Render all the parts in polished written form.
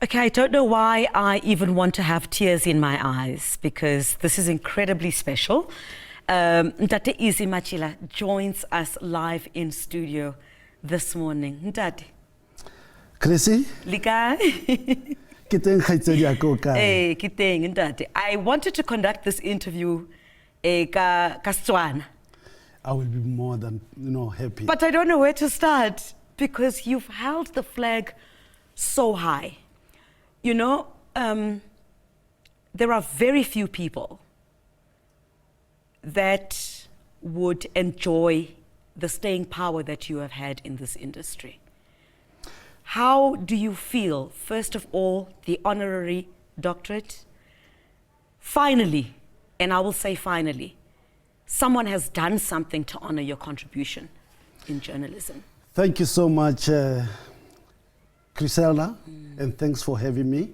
Okay, I don't know why I even want to have tears in my eyes because this is incredibly special. Ntate Matjila joins us live in studio this morning. Ntate. Chrissy? Lika. Hey, kiteng ntate. I wanted to conduct this interview ka Setswana. I will be more than happy. But I don't know where to start because you've held the flag so high. You know, there are very few people that would enjoy the staying power that you have had in this industry. How do you feel, first of all, the honorary doctorate? Finally, and I will say finally, someone has done something to honor your contribution in journalism. Thank you so much, Griselda, and thanks for having me.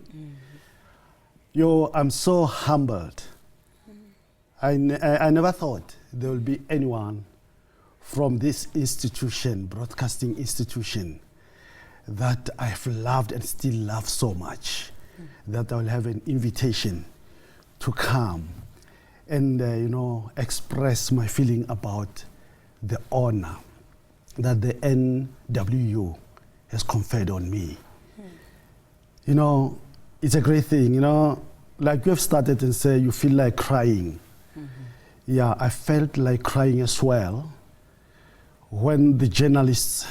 I'm so humbled. I never thought there would be anyone from this institution, broadcasting institution, that I've loved and still love so much, that I will have an invitation to come and express my feeling about the honor that the NWU has conferred on me. It's a great thing, like you have started and say you feel like crying. Yeah, I felt like crying as well when the journalists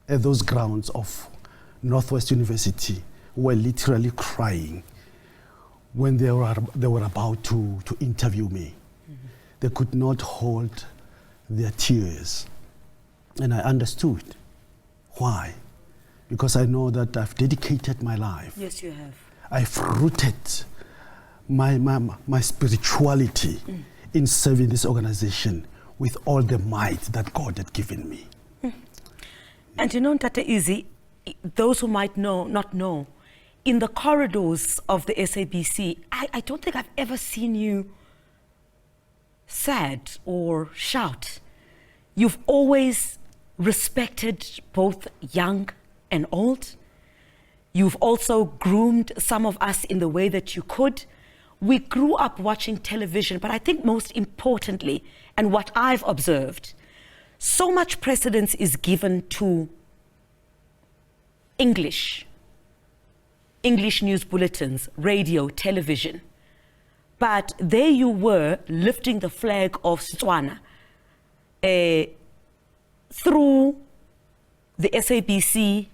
at those grounds of Northwest University were literally crying when they were about to interview me. They could not hold their tears. And I understood why. Because I know that I've dedicated my life. Yes, you have. I've rooted my spirituality in serving this organization with all the might that God had given me. And Ntate Izzy, those who might not know, in the corridors of the SABC, I don't think I've ever seen you sad or shout. You've always respected both young and old. You've also groomed some of us in the way that you could. We grew up watching television, but I think most importantly, and what I've observed, so much precedence is given to English news bulletins, radio, television. But there you were lifting the flag of Setswana through the SABC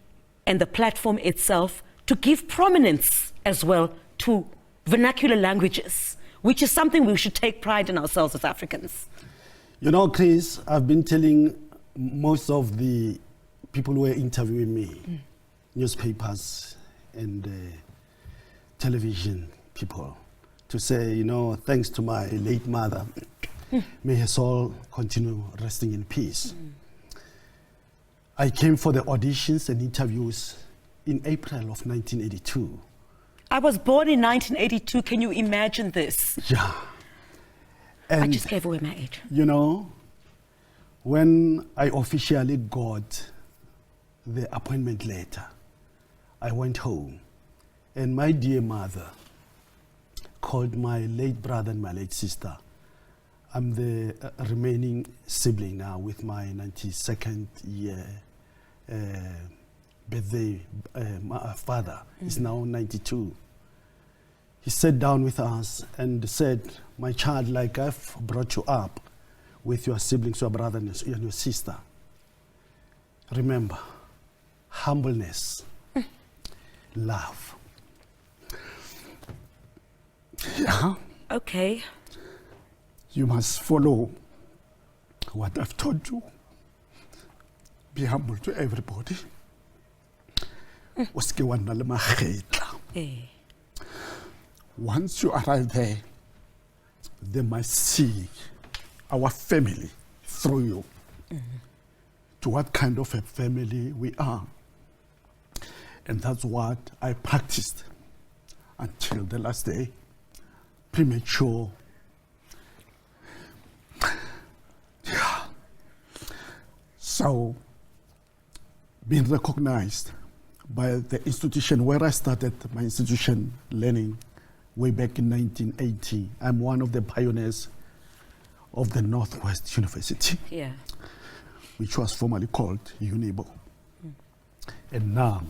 and the platform itself to give prominence as well to vernacular languages, which is something we should take pride in ourselves as Africans. Chris, I've been telling most of the people who were interviewing me, newspapers and television people, to say, thanks to my late mother, may her soul continue resting in peace. I came for the auditions and interviews in April of 1982. I was born in 1982. Can you imagine this? Yeah. And I just gave away my age. When I officially got the appointment letter, I went home and my dear mother called my late brother and my late sister. I'm the remaining sibling now with my 92nd year birthday. My father is now 92. He sat down with us and said, my child, like I've brought you up with your siblings, your brother and your sister. Remember, humbleness, love. Yeah. Okay. You must follow what I've taught you. Be humble to everybody. Once you arrive there, they must see our family through you. To what kind of a family we are. And that's what I practiced until the last day. Premature. So, being recognized by the institution where I started my institution learning way back in 1980. I'm one of the pioneers of the Northwest University, Yeah. which was formerly called UNIBO. And now,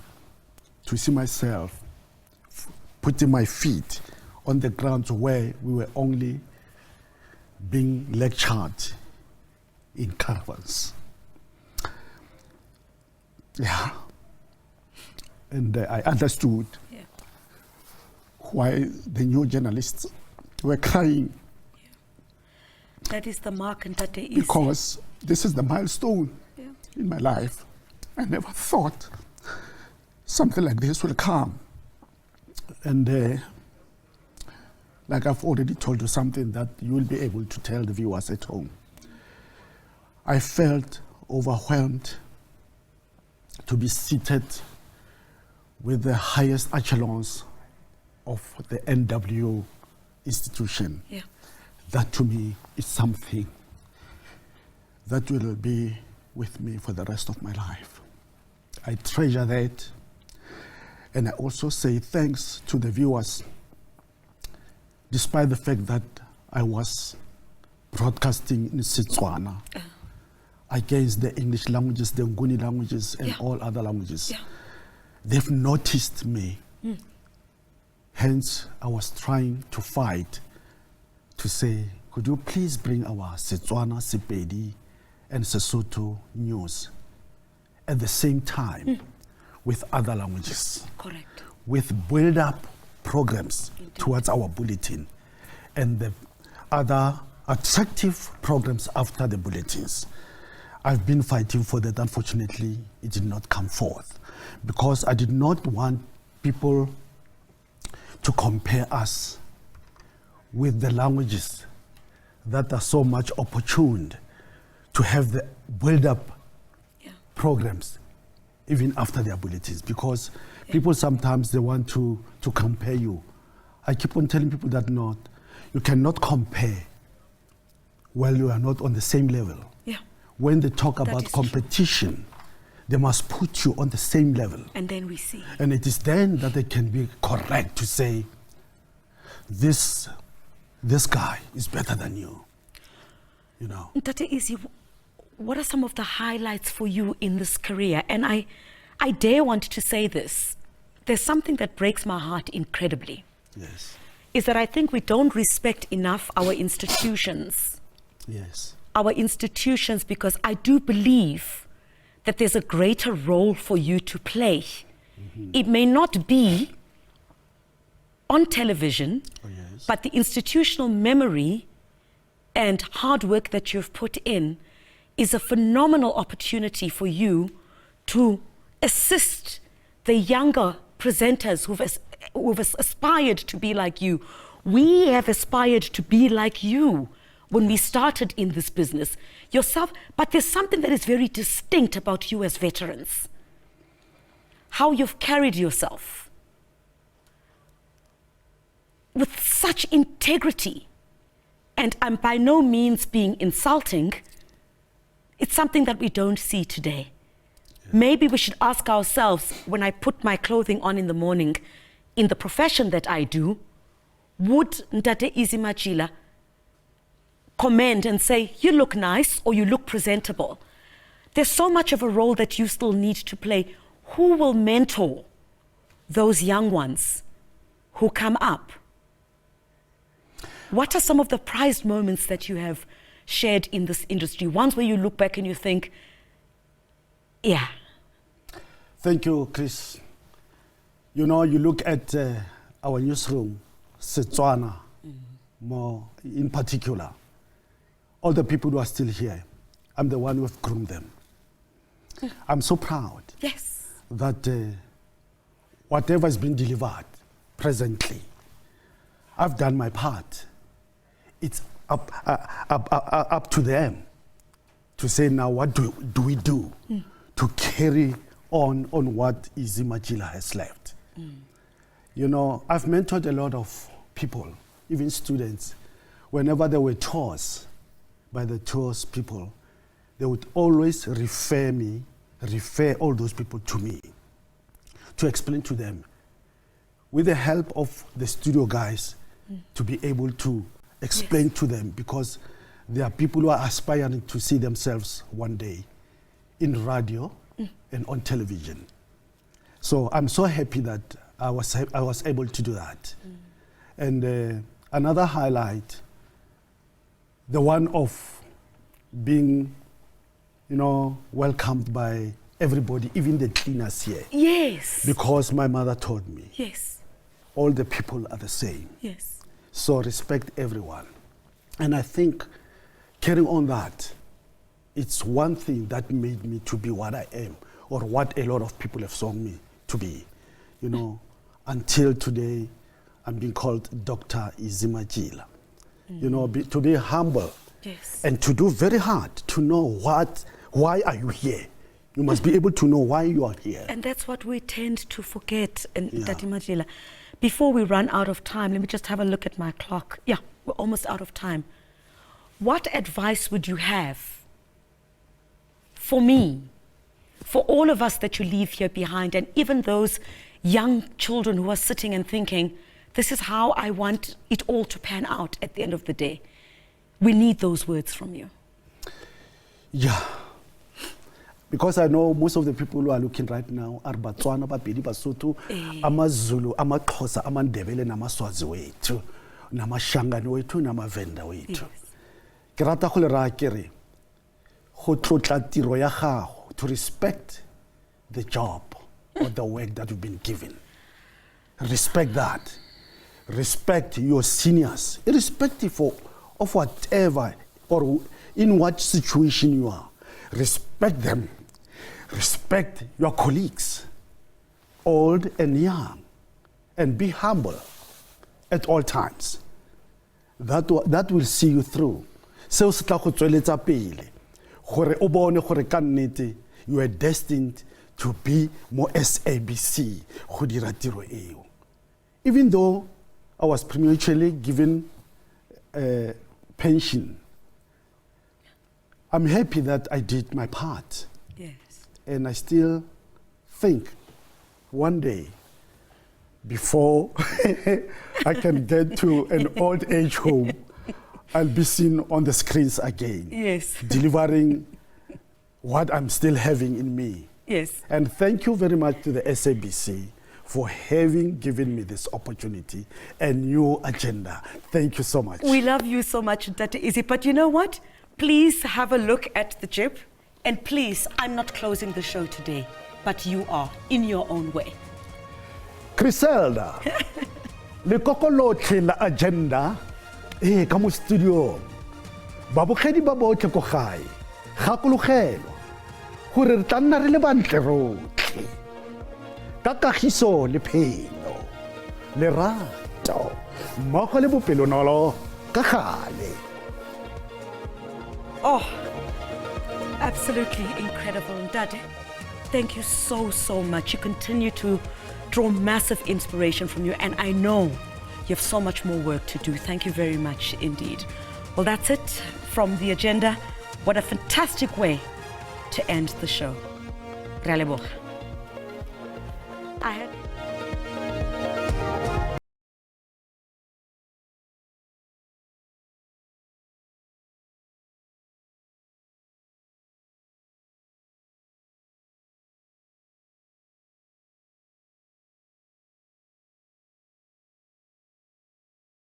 to see myself putting my feet on the ground where we were only being lectured in caravans. Yeah. And I understood why the new journalists were crying. That is the mark and that is. Because this is the milestone in my life. I never thought something like this will come. And like I've already told you, something that you will be able to tell the viewers at home. I felt overwhelmed to be seated with the highest echelons of the NW institution. Yeah. That to me is something that will be with me for the rest of my life. I treasure that. And I also say thanks to the viewers, despite the fact that I was broadcasting in Setswana against the English languages, the Nguni languages, and all other languages. Yeah. They've noticed me. Hence, I was trying to fight to say, could you please bring our Setswana, Sepedi, and Sesotho news at the same time with other languages. Correct. With build-up programs towards our bulletin and the other attractive programs after the bulletins. I've been fighting for that. Unfortunately, it did not come forth because I did not want people to compare us with the languages that are so much opportuned to have the build-up programs even after their bulletins, because people sometimes they want to compare you. I keep on telling people that you cannot compare while you are not on the same level. Yeah. When they talk about competition, they must put you on the same level. And then we see. And it is then that they can be correct to say, this guy is better than you. You know. Tate Izzy, what are some of the highlights for you in this career? And I dare want to say this. There's something that breaks my heart incredibly. Yes. Is that I think we don't respect enough our institutions. Yes. Our institutions, because I do believe that there's a greater role for you to play. Mm-hmm. It may not be on television, but the institutional memory and hard work that you've put in is a phenomenal opportunity for you to assist the younger presenters who've aspired to be like you. We have aspired to be like you when we started in this business yourself, but there's something that is very distinct about you as veterans. How you've carried yourself with such integrity. And I'm by no means being insulting. It's something that we don't see today. Maybe we should ask ourselves, when I put my clothing on in the morning, in the profession that I do, would Ntate Izzy Matjila comment and say, you look nice or you look presentable? There's so much of a role that you still need to play. Who will mentor those young ones who come up? What are some of the prized moments that you have shared in this industry? Ones where you look back and you think, yeah. Thank you, Chris. You know, you look at our newsroom, Setswana, more in particular. All the people who are still here, I'm the one who have groomed them. I'm so proud that whatever has been delivered presently, I've done my part. It's up to them to say now what do we do to carry on what Izzy Matjila has left. You know, I've mentored a lot of people, even students. Whenever there were tours by the tours people, they would always refer all those people to me to explain to them, with the help of the studio guys, to be able to explain to them, because there are people who are aspiring to see themselves one day in radio and on television. So I'm so happy that I was able to do that. And another highlight, the one of being, welcomed by everybody, even the cleaners here. Yes. Because my mother told me, Yes. all the people are the same. Yes. So respect everyone. And I think carrying on that, it's one thing that made me to be what I am, or what a lot of people have shown me to be. Until today, I'm being called Dr. Matjila. To be humble. Yes. And to do very hard to know why are you here? You must be able to know why you are here. And that's what we tend to forget, Dr. Matjila. Before we run out of time, let me just have a look at my clock. Yeah, we're almost out of time. What advice would you have for me, for all of us that you leave here behind, and even those young children who are sitting and thinking, this is how I want it all to pan out at the end of the day? We need those words from you. Yeah. Because I know most of the people who are looking right now are Batswana, Bapedi, Basotho, AmaZulu, AmaXhosa, AmaNdebele, naMaswazi wethu, naMashangane wethu, naMavenda wethu. Ke rata go le raya ke re, go tlotla tiro ya gago, to respect the job or the work that you've been given. Respect that. Respect your seniors, irrespective of whatever or in what situation you are. Respect them. Respect your colleagues, old and young, and be humble at all times. That will see you through. Seo se tla go tsweletsa pele gore o bone gore ka nnete you are destined to be more SABC go dira tiro eo. Even though I was prematurely given pension, I'm happy that I did my part. Yes. And I still think one day, before I can get to an old age home, I'll be seen on the screens again. Yes. Delivering what I'm still having in me. Yes. And thank you very much to the SABC for having given me this opportunity and new agenda. Thank you so much. We love you so much, Dr. Izzy. But you know what? Please have a look at the jib. And please, I'm not closing the show today, but you are, in your own way. Criselda, le kokolotlhe la agenda ka mo studio. Babogedi ba botlhe ko gae. Gakologelo gore re tla nna re le bantle rotlhe. Ka kagiso le phelo. Lerato mmogo le bopelonolo ka gale. Oh, absolutely incredible, Daddy. Thank you so, so much. You continue to draw massive inspiration from you, and I know you have so much more work to do. Thank you very much indeed. Well, that's it from the agenda. What a fantastic way to end the show. Re a leboga. I had